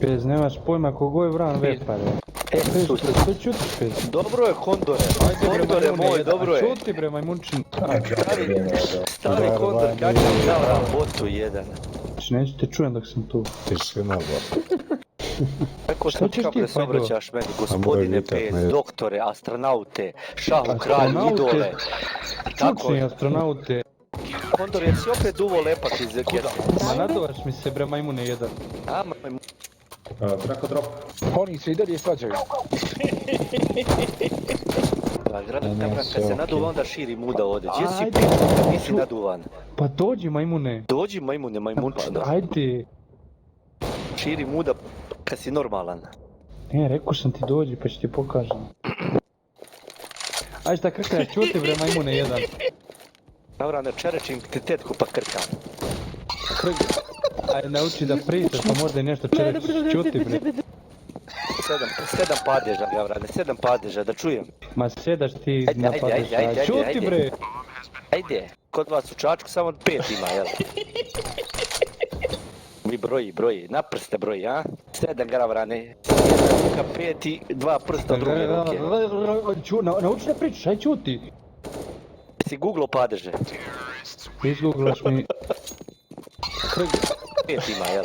Pez, nemaš pojma kogo je vran vepare. Pez, što čutiš Pez? Dobro je Kondore, Ajde bre Kondore majmune, moj, dobro je. čuti bre majmunčin. Stari Kondor, kakav zavran botu jedan. Znači neću te čujem dok sam tu. Tišina, bo. Kako Šta ćeš kako ti, da se Pajdo? obraćaš meni, gospodine vitat, Pez, ne. doktore, astronaute, šahu, kralju, Astronaute. idole. Tako Čučni je. astronaute. Kondor, jesi opet duvo lepak iz Gerda? Ma nadovaš mi se bre majmune jedan. Ama, Trako drop. Oni se i dalje svađaju. kad se naduva onda širi muda ovdje. Gdje si Ajde. ti? Nisi naduvan. Pa dođi majmune. Dođi majmune, majmunčina. Ajde. Širi muda kad si normalan. Rekao sam ti dođi pa ću ti pokažem. Ajde šta krkaš, čuti bre majmune jedan. Navrano čerečim ti tetku pa krkam. Ajde nauči da pričaš pa možda i nešto čerečiš, čuti bre. Sedam padeža, Gavrane, 7 padeža, da čujem. Ma sedaš ti Ajde, na ajde, padeš, ajde, ajde, čuti ajde. bre. Ajde, kod vas u Čačku samo 5 ima, jel? Vi broji, na prste broji, a? 7 Gavrane, jedna ruka 5 i 2 prsta od druge ruke. Nauči da pričaš, aj čuti. Si googlo padeže? Izgooglaš mi. 5 ima, jel?